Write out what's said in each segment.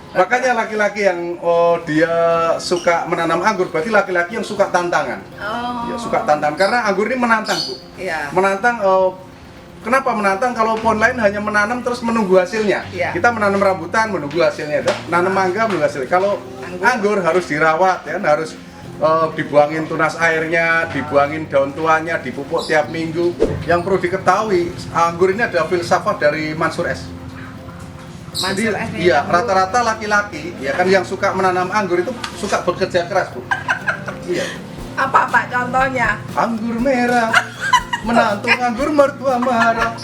Makanya laki-laki yang dia suka menanam anggur berarti laki-laki yang suka tantangan. Oh. Ya, suka tantangan karena anggur ini menantang, Bu. Iya. Menantang. Kenapa menantang? Kalau pohon lain hanya menanam terus menunggu hasilnya. Iya. Kita menanam rambutan menunggu hasilnya, nanam mangga menunggu hasilnya. Kalau anggur harus dirawat, ya, harus dibuangin tunas airnya, dibuangin daun tuanya, dipupuk tiap minggu. Yang perlu diketahui, anggur ini adalah filsafat dari Mansur S. Jadi, iya, rata-rata laki-laki, ya kan yang suka menanam anggur itu suka bekerja keras, Bu. Iya. Apa Pak contohnya? Anggur merah, menantu anggur mertua marah.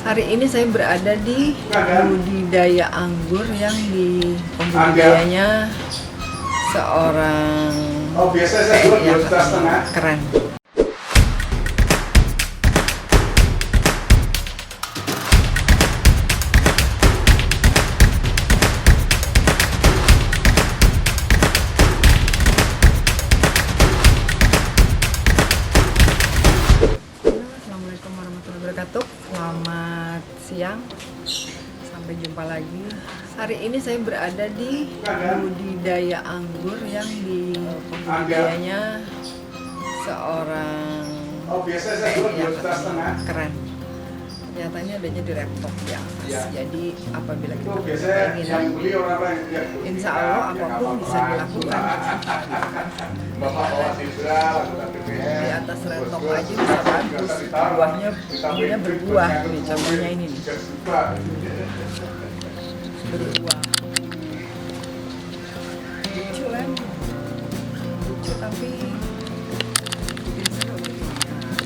Hari ini saya berada di budidaya anggur yang di pembudidayanya seorang Biasa saya jual 2,5 juta. keren. Assalamualaikum warahmatullahi wabarakatuh. Selamat siang. Sampai jumpa lagi. Hari ini saya berada di budidaya anggur yang di pembudidayanya seorang Biasa saya jual 2,5 juta. keren. Ternyata ini adanya di laptop di atas. Ya. Jadi apabila Itu kita biasanya yang keinginan, beli orang-orang yang insya Allah apapun bisa dilakukan. Bapak bawa siswa, lakukan Di BBM. atas laptop aja bisa bagus. Buahnya ininya berbuah. Nih contohnya ini nih. Berbuah. Lucu kan? Lucu tapi bikin seru.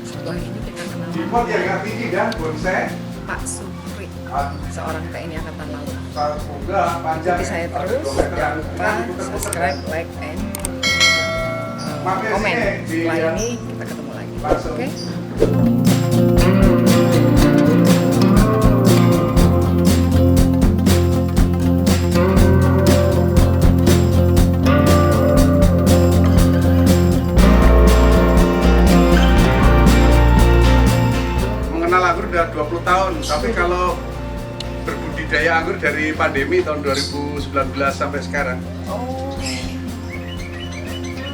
Sebuah ini kita kenal Di pot yang nggak tinggi dan bonsai. Pak Supri, seorang TNI Angkatan Laut. Semoga panjang. Ikuti saya terus, jangan lupa subscribe, like, and komen. Setelah ini kita ketemu lagi. Oke? Mengenal anggur udah 20 tahun, tapi kalau berbudidaya anggur dari pandemi tahun 2019 sampai sekarang. Oh,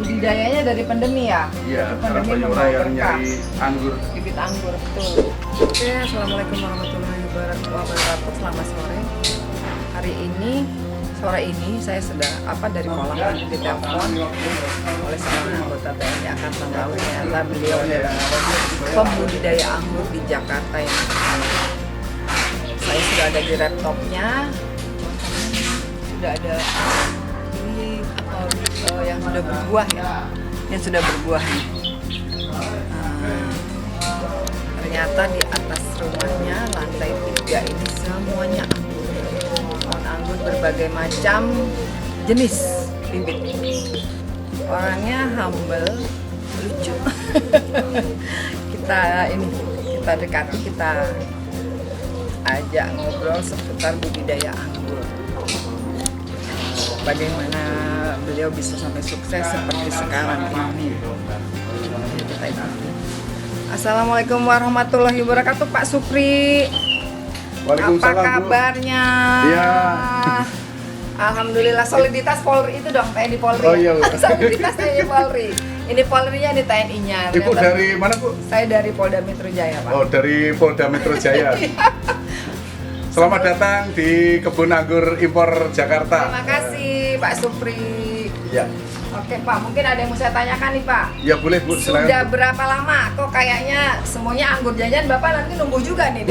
budidayanya dari pandemi ya? Iya, karena Pandemi banyak membawa orang yang berkah. nyari anggur. Bibit anggur, betul. Oke, assalamualaikum warahmatullahi wabarakatuh. Selamat sore. Sore ini saya sudah dari kolam ditelepon oleh seorang anggota TNI Angkatan Laut. Ternyata beliau adalah pembudidaya anggur di Jakarta yang saya sudah ada di laptopnya. Sudah ada ini yang sudah berbuah ya, yang sudah berbuah. Ternyata di atas rumahnya lantai 3 ini semuanya anggur. Pohon anggur berbagai macam jenis bibit. Orangnya humble, lucu. kita dekati, kita ajak ngobrol seputar budidaya anggur. Bagaimana beliau bisa sampai sukses seperti sekarang ini. Kita ikuti. Assalamualaikum warahmatullahi wabarakatuh, Pak Supri. Waalaikumsalam, Apa Bu. kabarnya? Iya. Alhamdulillah, soliditas Polri itu dong, TNI Polri. Oh, iya, Bu. Soliditas TNI Polri. Ini Polri-nya, ini TNI-nya. Ibu dari mana, Bu? Saya dari Polda Metro Jaya, Pak. Oh, dari Polda Metro Jaya. Selamat datang di Kebun Anggur Impor Jakarta. Terima kasih, Pak Supri. Ya, Oke, Pak, mungkin ada yang mau saya tanyakan nih, Pak. ya boleh, Bu. Sudah Silakan. berapa lama? Kok kayaknya semuanya anggur jajan Bapak nanti nunggu juga nih.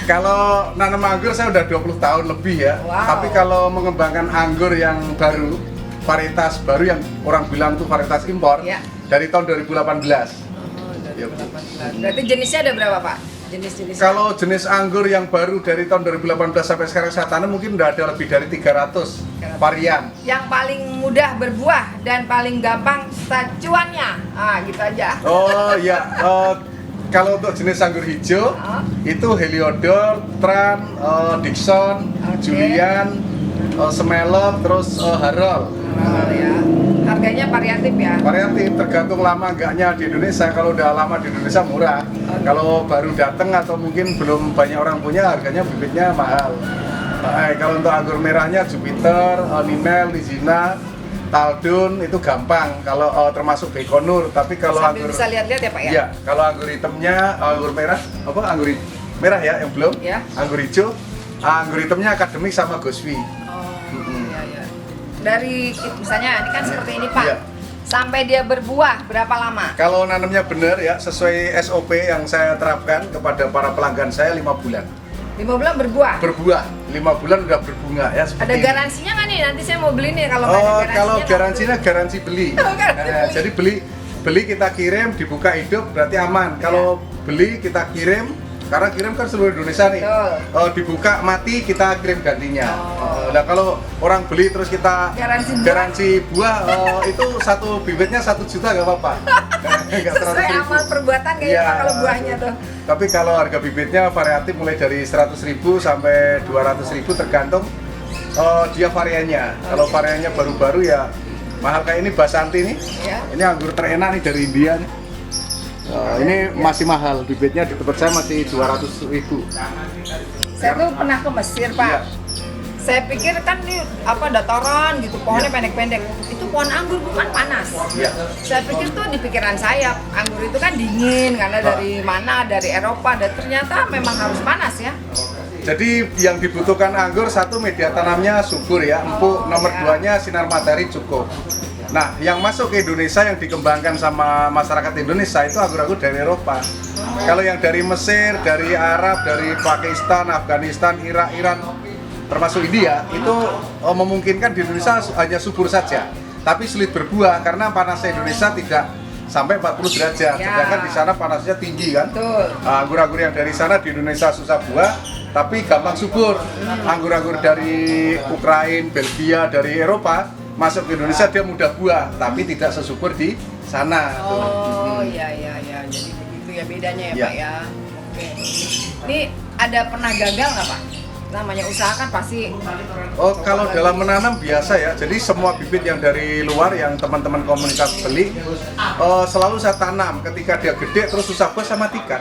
Kalau nanam anggur saya udah 20 tahun lebih ya. Wow. Tapi kalau mengembangkan anggur yang baru, varietas baru yang orang bilang tuh varietas impor, Ya. dari tahun 2018. Oh, dari Ya, Bu. 18. Berarti jenisnya ada berapa, Pak? Jenis-jenis. Kalau jenis anggur yang baru dari tahun 2018 sampai sekarang saya tanam mungkin udah ada lebih dari 300 varian. Yang paling mudah berbuah dan paling gampang cuannya. Gitu aja. Oh ya, kalau untuk jenis anggur hijau itu Heliodor, Tran, Dixon, Oke. Julian, Semelep, terus Harold. Ya. Harganya variatif ya. Variatif, tergantung lama enggaknya di Indonesia. Kalau udah lama di Indonesia murah. Oke. Kalau baru datang atau mungkin belum banyak orang punya, harganya bibitnya mahal. Kalau untuk anggur merahnya Jupiter, Ninel, Lizina, Taldun itu gampang. Kalau termasuk Baikonur. Tapi kalau Sambil anggur bisa lihat-lihat ya Pak ya? Iya, kalau anggur hitamnya, anggur merah, merah ya yang belum? Ya. Anggur hijau, anggur hitamnya akademik sama Goswi. Iya, iya. Dari misalnya ini kan seperti ini Pak. Iya. Sampai dia berbuah berapa lama? Kalau nanamnya benar ya, sesuai SOP yang saya terapkan kepada para pelanggan saya 5 bulan. 5 bulan berbuah? Berbuah, 5 bulan udah berbunga ya. Ada garansinya nggak nih? Nanti saya mau beli nih kalau nggak ada garansinya. Kalau garansinya garansi beli. Jadi beli kita kirim, dibuka hidup berarti aman. Kalau beli kita kirim, karena kirim kan seluruh Indonesia nih. Dibuka mati kita kirim gantinya. Nah kalau orang beli terus kita garansi buah, itu satu bibitnya 1 juta nggak apa-apa. Sesuai amal perbuatan kayaknya Pak kalau buahnya tuh. Tapi kalau harga bibitnya variatif mulai dari 100.000 sampai 200.000 tergantung dia variannya. Kalau variannya baru-baru ya mahal kayak ini Basanti nih. Ya. Ini anggur terenak nih dari India nih. Ini masih mahal, bibitnya di tempat saya masih 200.000. Saya tuh pernah ke Mesir Pak. Iya. Saya pikir kan ini dataran gitu, pohonnya pendek-pendek. Itu pohon anggur bukan panas. Iya. Saya pikir tuh di pikiran saya anggur itu kan dingin karena dari mana, dari Eropa, dan ternyata memang harus panas ya. Jadi yang dibutuhkan anggur satu media tanamnya subur ya, empuk. Nomor 2-nya sinar matahari cukup. Nah, yang masuk ke Indonesia yang dikembangkan sama masyarakat Indonesia itu anggur-anggur dari Eropa. Kalau yang dari Mesir, dari Arab, dari Pakistan, Afghanistan, Irak, Iran, termasuk India, itu memungkinkan di Indonesia hanya subur saja. Tapi sulit berbuah karena panasnya Indonesia tidak sampai 40 derajat. Sedangkan di sana panasnya tinggi kan. Anggur-anggur yang dari sana di Indonesia susah buah, tapi gampang subur. Anggur-anggur dari Ukraina, Belgia, dari Eropa masuk ke Indonesia dia mudah buah, tapi tidak sesubur di sana. Iya. Jadi begitu ya bedanya ya Ya. Pak ya. Oke. Ini ada pernah gagal nggak Pak? Namanya usaha kan pasti. Kalau dalam menanam biasa ya. Jadi semua bibit yang dari luar yang teman-teman komunitas beli selalu saya tanam. Ketika dia gede terus susah buah saya matikan.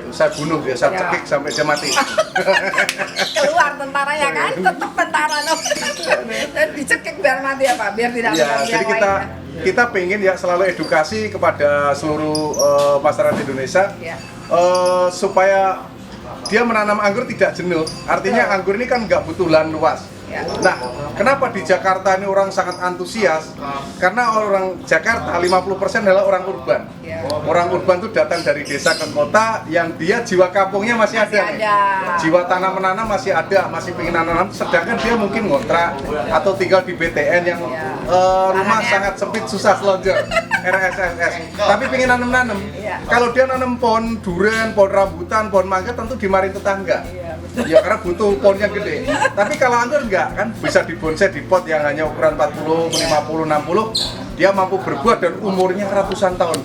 Saya bunuh dia, saya cekik sampai dia mati. Keluar tentaranya kan, tetap tentara dong. Dan dicekik biar mati ya Pak, biar tidak Ya, jadi kita pengen ya selalu edukasi kepada seluruh masyarakat Indonesia supaya dia menanam anggur tidak jenuh. Artinya anggur ini kan nggak butuh lahan luas. Nah, kenapa di Jakarta ini orang sangat antusias? Karena orang Jakarta 50% adalah orang urban. Orang urban itu datang dari desa ke kota yang dia jiwa kampungnya masih ada. Jiwa tanam menanam masih ada, masih pengen nanam. Sedangkan dia mungkin ngontrak atau tinggal di BTN yang rumah sangat sempit, susah selonjor. RSS. Tapi pengen nanam-nanam. Kalau dia nanam pohon durian, pohon rambutan, pohon mangga tentu dimarin tetangga. Ya karena butuh pohon yang gede. Tapi kalau anggur enggak kan bisa dibonsai di pot yang hanya ukuran 40, 50, 60. Dia mampu berbuah dan umurnya ratusan tahun.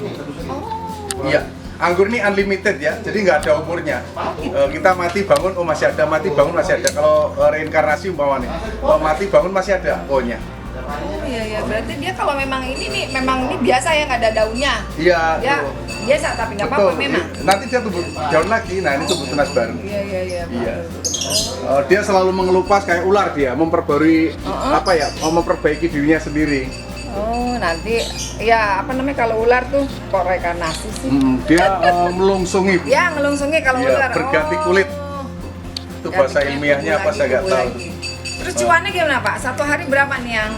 Iya. Anggur ini unlimited ya, jadi nggak ada umurnya. Kita mati bangun, oh masih ada, mati bangun masih ada. Kalau reinkarnasi umpamanya, mati bangun masih ada pohonnya. Iya, berarti dia kalau memang ini biasa ya, nggak ada daunnya. Iya. Ya, biasa tapi nggak apa-apa memang. Nanti dia tumbuh daun lagi, nah ini tumbuh tunas baru. Iya. Dia selalu mengelupas kayak ular dia, memperbarui memperbaiki dirinya sendiri. Oh, nanti ya kalau ular tuh kok reinkarnasi sih? Dia melungsungi. Ya, melungsungi kalau ular. Berganti kulit. Itu bahasa ilmiahnya apa saya nggak tahu. Terus cuannya gimana Pak? Satu hari berapa nih yang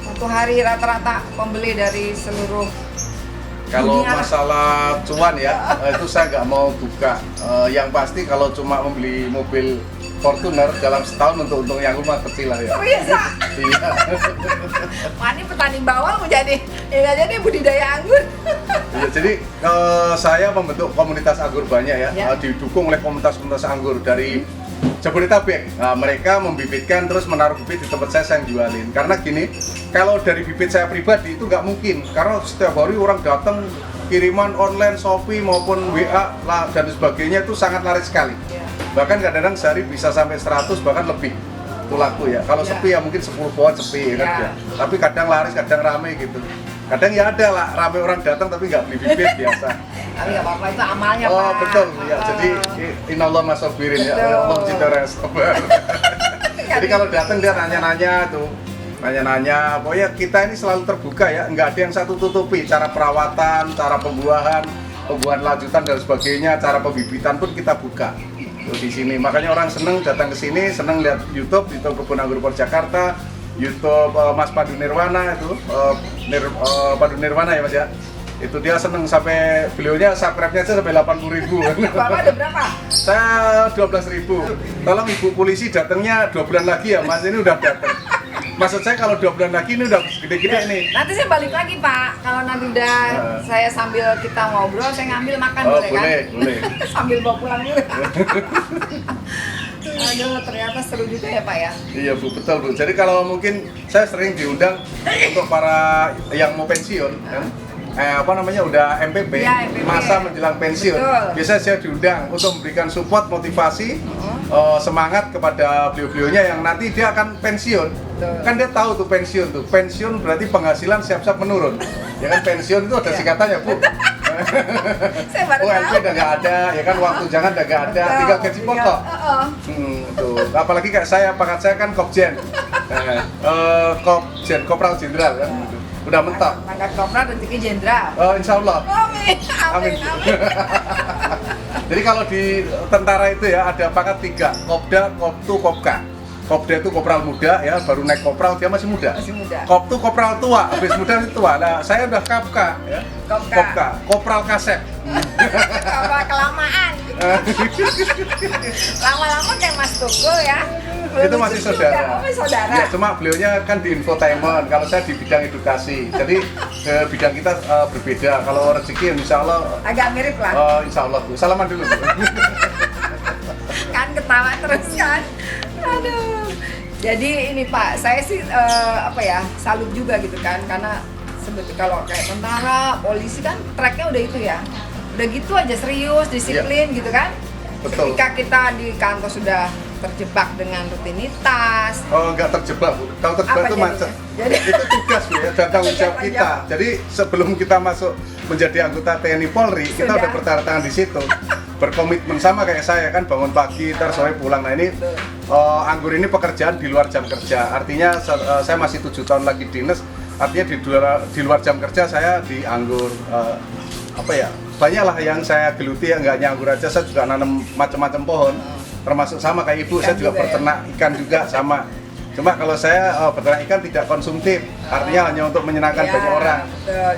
satu hari rata-rata pembeli dari seluruh Kalau dunia? masalah cuan ya, itu saya nggak mau buka. Yang pasti kalau cuma membeli mobil Fortuner dalam setahun untuk untung yang rumah kecil lah ya. Bisa? Iya. Wah, ini petani bawang mau jadi, ya nggak jadi budidaya anggur. Ya, jadi saya membentuk komunitas anggur banyak ya, didukung oleh komunitas-komunitas anggur dari Jabodetabek. Nah, mereka membibitkan terus menaruh bibit di tempat saya yang jualin. Karena gini, kalau dari bibit saya pribadi itu nggak mungkin, karena setiap hari orang datang kiriman online, Shopee maupun WA lah dan sebagainya itu sangat laris sekali. Bahkan kadang-kadang sehari bisa sampai 100 bahkan lebih itu laku ya. Kalau sepi ya mungkin 10 pohon sepi kan ya. Tapi kadang laris, kadang rame gitu. Kadang ya ada lah rame orang datang tapi nggak beli bibit biasa. Tapi nggak apa-apa, itu amalnya Pak. Betul ya. Jadi inallah masabirin ya. Allah cinta orang yang sabar. Jadi kalau datang dia nanya-nanya tuh, nanya-nanya. Pokoknya kita ini selalu terbuka ya, nggak ada yang satu tutupi. Cara perawatan, cara pembuahan lanjutan dan sebagainya, cara pembibitan pun kita buka tuh di sini. Makanya orang seneng datang ke sini, seneng lihat YouTube Kebun Anggur Port Jakarta, YouTube Mas Pandu Nirwana itu, Pandu Nirwana ya Mas ya. Itu dia seneng sampai beliaunya subscribe-nya aja sampai 80.000. Bapak ada berapa? Saya 12.000. Tolong Ibu polisi datangnya 2 bulan lagi ya Mas, ini udah datang. Maksud saya kalau 2 bulan lagi ini udah gede-gede nih. Nanti saya balik lagi Pak, kalau nanti udah saya sambil kita ngobrol, saya ngambil makan boleh kan? Boleh. Sambil bawa pulang dulu. Aduh, ternyata seru juga ya Pak ya? Iya Bu, betul Bu. Jadi kalau mungkin saya sering diundang untuk para yang mau pensiun kan? Udah MPP, ya, MPP, masa menjelang pensiun. Betul. Biasanya saya diundang untuk memberikan support, motivasi, semangat kepada beliau-beliaunya yang nanti dia akan pensiun. Betul. Kan dia tahu tuh pensiun berarti penghasilan siap-siap menurun. Ya kan pensiun itu ada singkatannya Bu. Saya baru UMP tahu. udah nggak ada, ya kan waktu jangan udah nggak ada, tinggal gaji pokok. Tuh. Apalagi kayak saya, pangkat saya kan Kopjen, Kopral Jenderal kan, udah mentok. Pangkat kopral rezeki jenderal. Insya Allah. Amin. Amin. Jadi kalau di tentara itu ya ada pangkat 3, Kopda, Koptu, Kopka. Kopda itu kopral muda ya, baru naik kopral dia masih muda. Masih muda. Koptu kopral tua, habis muda itu tua. Nah, saya udah Kapka ya. Kopka, kopral kasep. Kopral kelamaan. Lama-lama kayak Mas Tukul ya. Itu masih saudara. Oh, masih saudara. Ya, cuma beliaunya kan di infotainment, kalau saya di bidang edukasi. Jadi bidang kita berbeda. Kalau rezeki insya Allah agak mirip lah. Insya Allah Bu. Salaman dulu Bu. Kan ketawa terus kan. Aduh. Jadi ini Pak, saya sih salut juga gitu kan, karena sebetulnya kalau kayak tentara, polisi kan tracknya udah itu ya, udah gitu aja serius, disiplin gitu kan. Betul. Ketika kita di kantor sudah terjebak dengan rutinitas. Oh, nggak terjebak Bu. Kalau terjebak itu macet. Jadi itu tugas Bu ya, dan tanggung jawab kita. Jadi sebelum kita masuk menjadi anggota TNI Polri, kita udah bertanda tangan di situ. Berkomitmen sama kayak saya kan, bangun pagi, ntar sore pulang. Nah ini anggur ini pekerjaan di luar jam kerja. Artinya saya masih 7 tahun lagi dinas. Artinya di luar jam kerja saya di anggur. Banyaklah yang saya geluti ya, nggak hanya anggur aja. Saya juga nanam macam-macam pohon. Termasuk sama kayak ibu, saya juga berternak ikan juga sama. Cuma kalau saya peternak ikan tidak konsumtif, artinya hanya untuk menyenangkan banyak orang.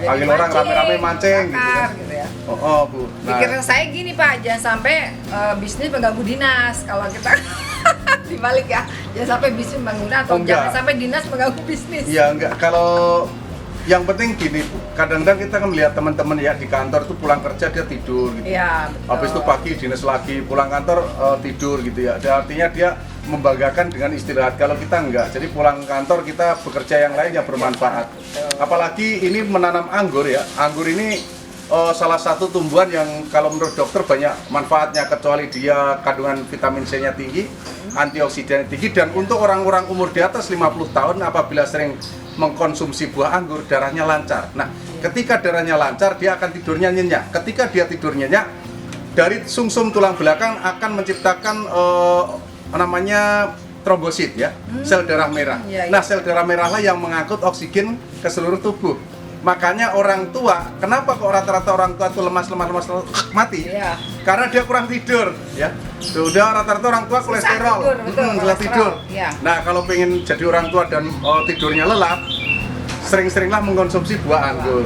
Panggil orang rame-rame mancing gitu kan. Gitu ya. Bu. Nah, pikiran saya gini Pak, jangan sampai bisnis mengganggu dinas. Kalau kita dibalik ya, jangan sampai bisnis mengganggu atau jangan sampai dinas mengganggu bisnis. Iya enggak, kalau yang penting gini Bu, kadang-kadang kita kan melihat teman-teman ya di kantor tuh pulang kerja dia tidur gitu. Iya, betul. Habis itu pagi dinas lagi, pulang kantor tidur gitu ya. Artinya dia membanggakan dengan istirahat. Kalau kita enggak, jadi pulang kantor kita bekerja yang lain yang bermanfaat. Apalagi ini menanam anggur ya. Anggur ini salah satu tumbuhan yang kalau menurut dokter banyak manfaatnya, kecuali dia kandungan vitamin C-nya tinggi, antioksidannya tinggi, dan untuk orang-orang umur di atas 50 tahun apabila sering mengkonsumsi buah anggur, darahnya lancar. Nah, ketika darahnya lancar, dia akan tidurnya nyenyak. Ketika dia tidur nyenyak, dari sumsum tulang belakang akan menciptakan namanya trombosit ya, sel darah merah. Nah, sel darah merahlah yang mengangkut oksigen ke seluruh tubuh. Makanya orang tua, kenapa kok rata-rata orang tua itu lemas mati? Iya. Karena dia kurang tidur, ya. Sudah rata-rata orang tua kolesterol, susah tidur. Iya. Nah, kalau pengen jadi orang tua dan tidurnya lelap, sering-seringlah mengkonsumsi buah anggur.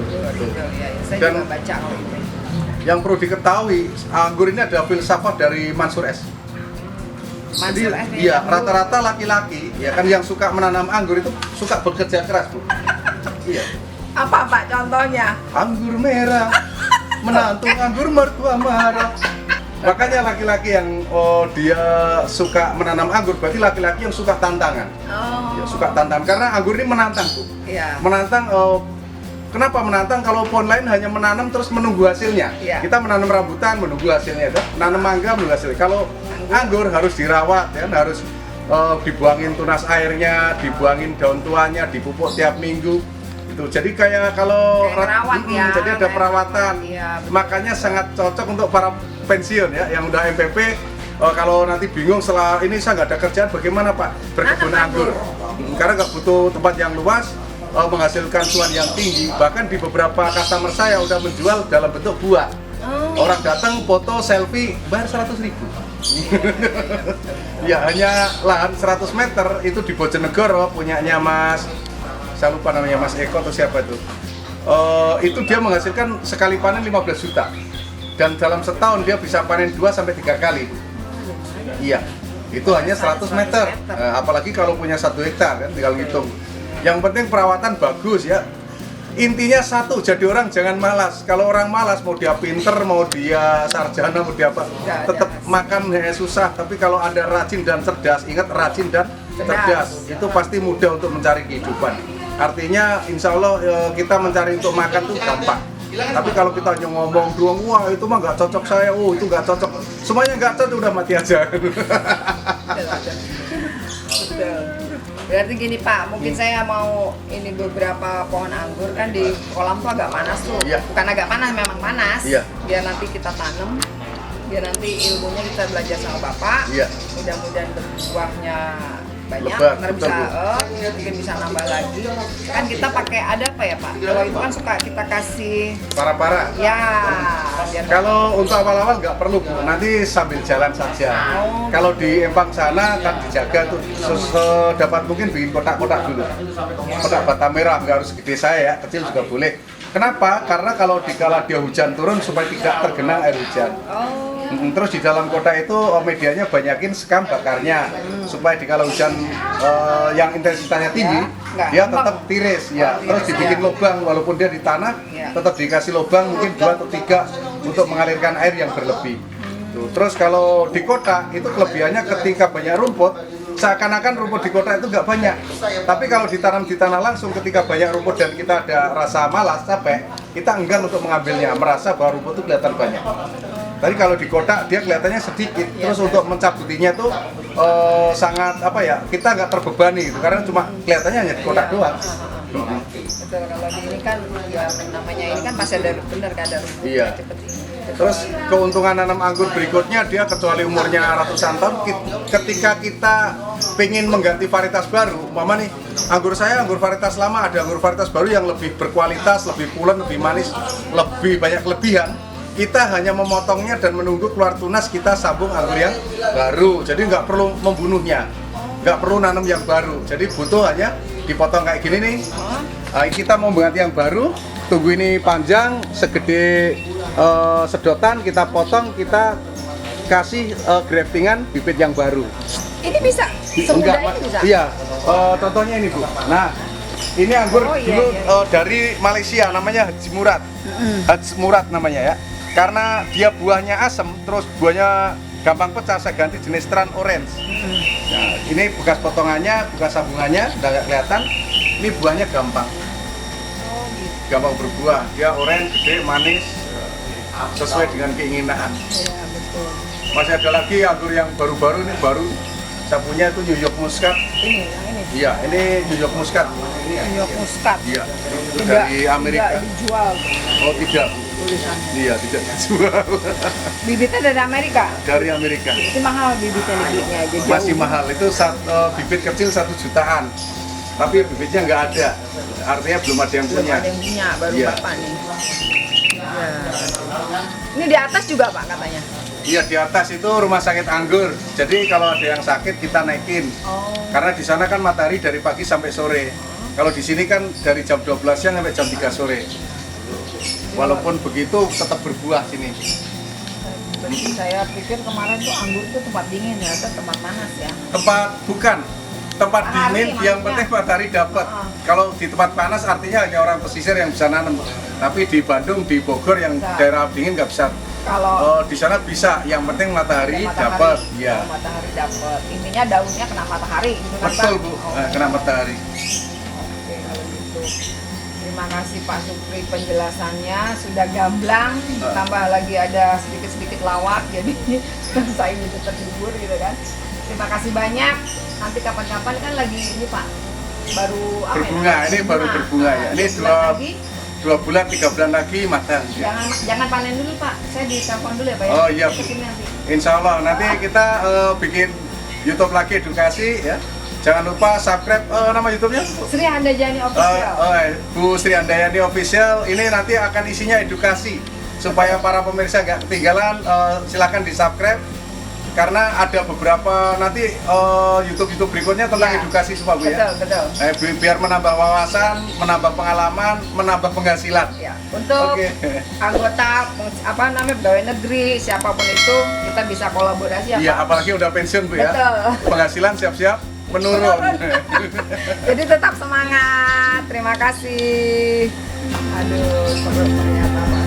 Saya Dan juga baca kalau itu. yang perlu diketahui, anggur ini ada filsafat dari Mansur S. Jadi, iya, rata-rata laki-laki, ya kan yang suka menanam anggur itu suka bekerja keras, Bu. Iya. Apa Pak contohnya? Anggur merah, menantu anggur mertua marah. Makanya laki-laki yang dia suka menanam anggur berarti laki-laki yang suka tantangan. Ya, suka tantangan karena anggur ini menantang Bu. Iya. Menantang. Kenapa menantang? Kalau pohon lain hanya menanam terus menunggu hasilnya. Iya. Kita menanam rambutan menunggu hasilnya, menanam mangga menunggu hasilnya. Kalau anggur harus dirawat, ya, harus dibuangin tunas airnya, dibuangin daun tuanya, dipupuk tiap minggu. Jadi kayak kalau jadi ada perawatan. Iya, makanya sangat cocok untuk para pensiun ya yang udah MPP kalau nanti bingung setelah ini saya nggak ada kerjaan, bagaimana Pak? Berkebun Nanam anggur. Karena nggak butuh tempat yang luas, menghasilkan cuan yang tinggi. Bahkan di beberapa customer saya udah menjual dalam bentuk buah. Orang datang foto selfie bayar 100.000. Ya hanya lahan 100 meter itu di Bojonegoro punyanya Mas, saya lupa namanya Mas Eko atau siapa itu. Itu dia menghasilkan sekali panen 15 juta. Dan dalam setahun dia bisa panen 2 sampai 3 kali. Iya. Itu hanya 100 meter. Apalagi kalau punya 1 hektar kan tinggal ngitung. Yang penting perawatan bagus ya. Intinya satu, jadi orang jangan malas. Kalau orang malas, mau dia pinter, mau dia sarjana, mau dia apa, tetap makan susah. Tapi kalau ada rajin dan cerdas, ingat rajin dan cerdas, itu pasti mudah untuk mencari kehidupan. Artinya, insya Allah kita mencari untuk makan tuh gampang. Tapi kalau kita hanya ngomong doang, wah itu mah nggak cocok saya, itu nggak cocok. Semuanya nggak cocok, udah mati aja. Berarti gini Pak, mungkin saya mau ini beberapa pohon anggur kan di kolam tuh agak panas tuh. Iya. Bukan agak panas, memang panas. Iya. Biar nanti kita tanam, biar nanti ilmunya kita belajar sama Bapak. Iya. Mudah-mudahan berbuahnya banyak, Lebat, ntar bisa mungkin bisa nambah lagi. Kan kita pakai ada apa ya Pak? Kalau itu kan suka kita kasih Para-para. ya. Biar Kalau untuk awal-awal nggak perlu Bu, nanti sambil jalan saja. Kalau di Empang sana kan dijaga tuh sedapat mungkin bikin kotak-kotak dulu. Kotak bata merah, nggak harus gede saya ya, kecil juga boleh. Kenapa? Karena kalau dikala dia hujan turun supaya tidak tergenang air hujan. Terus di dalam kotak itu medianya banyakin sekam bakarnya supaya dikala hujan yang intensitasnya tinggi dia tetap tiris ya. Terus dibikin lubang walaupun dia di tanah tetap dikasih lubang mungkin 2 atau 3 untuk mengalirkan air yang berlebih. Tuh. Terus kalau di kotak itu kelebihannya ketika banyak rumput seakan-akan rumput di kotak itu nggak banyak. Tapi kalau ditanam di tanah langsung ketika banyak rumput dan kita ada rasa malas capek, kita enggan untuk mengambilnya, merasa bahwa rumput itu kelihatan banyak. Tapi kalau di kotak dia kelihatannya sedikit, terus untuk mencabutinya tuh sangat apa ya, kita nggak terbebani gitu, karena cuma kelihatannya hanya di kotak doang. betul, kalau di ini kan ya namanya ini kan masih ada bener kan ada rumput Iya. cepet ini. Terus keuntungan nanam anggur berikutnya dia kecuali umurnya ratusan tahun, ketika kita pengen mengganti varietas baru, mama nih anggur saya anggur varietas lama, ada anggur varietas baru yang lebih berkualitas, lebih pulen, lebih manis, lebih banyak kelebihan. Kita hanya memotongnya dan menunggu keluar tunas, kita sambung anggur yang baru. Jadi nggak perlu membunuhnya, nggak perlu nanam yang baru. Jadi butuh hanya dipotong kayak gini nih. Kita mau mengganti yang baru, tunggu ini panjang segede sedotan, kita potong, kita kasih graftingan bibit yang baru. Ini bisa semudah ini bisa. Iya, contohnya ini Bu. Nah, ini anggur dulu dari Malaysia, namanya Haji Murad. Haji Murad namanya ya. Karena dia buahnya asam, terus buahnya gampang pecah, saya ganti jenis Trans Orange. Nah, ini bekas potongannya, bekas sambungannya, udah nggak kelihatan. Ini buahnya gampang, gampang berbuah. Dia orange, gede, manis, sesuai dengan keinginan. Iya, betul. Masih ada lagi anggur yang baru-baru ini baru. Saya punya itu New York Muscat. Ini yang ini. Iya, ini New York Muscat. Ini New York Muscat. Iya, itu dari Amerika. Tidak dijual Oh tidak, tulisannya. iya tidak dijual. Bibitnya dari Amerika. Dari Amerika. Itu mahal bibitnya aja. Jauh. Masih mahal, itu bibit kecil 1 jutaan. Tapi bibitnya nggak ada, artinya belum ada yang Belum punya. ada yang punya, baru Iya. Bapak nih. Ya. Ini di atas juga Pak katanya. Iya, di atas itu rumah sakit anggur. Jadi kalau ada yang sakit kita naikin. Oh. Karena di sana kan matahari dari pagi sampai sore. Kalau di sini kan dari jam 12 siang sampai jam 3 sore. Walaupun begitu tetap berbuah sini. Berarti saya pikir kemarin tuh anggur itu tempat dingin ya, atau tempat panas ya. Bukan tempat Matahari dingin, yang maksudnya. penting matahari dapat. Kalau di tempat panas artinya hanya orang pesisir yang bisa nanam. Tapi di Bandung, di Bogor yang Bisa. daerah dingin nggak bisa. Kalau Di sana bisa, yang penting matahari matahari, dapat. Ya. matahari dapat. Intinya daunnya kena matahari gitu kan Betul Pak? Bu, Oh. kena matahari. Oke, kalau gitu. Terima kasih Pak Supri penjelasannya, sudah gamblang, tambah lagi ada sedikit-sedikit lawak, jadi saya bisa terhibur gitu kan. Terima kasih banyak. Nanti kapan-kapan kan lagi ini Pak, baru apa Berbunga, ya? ini baru berbunga ya. Ini Sebulan lagi 2 bulan 3 bulan lagi matang. Jangan panen dulu Pak, saya ditelepon dulu ya Pak ya. Oh iya, Kesini nanti. Insya Allah nanti kita bikin YouTube lagi edukasi ya. Jangan lupa subscribe nama YouTube-nya. Sri Handayani Official. Bu Sri Handayani Official ini nanti akan isinya edukasi supaya para pemirsa nggak ketinggalan. Silahkan di subscribe karena ada beberapa nanti YouTube berikutnya tentang Ya, edukasi semua Bu ya. Betul. Biar menambah wawasan, menambah pengalaman, menambah penghasilan. Ya, untuk Oke. anggota pegawai negeri siapapun itu kita bisa kolaborasi ya Iya, Pak. apalagi udah pensiun Bu ya. Betul. Penghasilan siap-siap menurun. Jadi tetap semangat. Terima kasih. Aduh, ternyata Pak.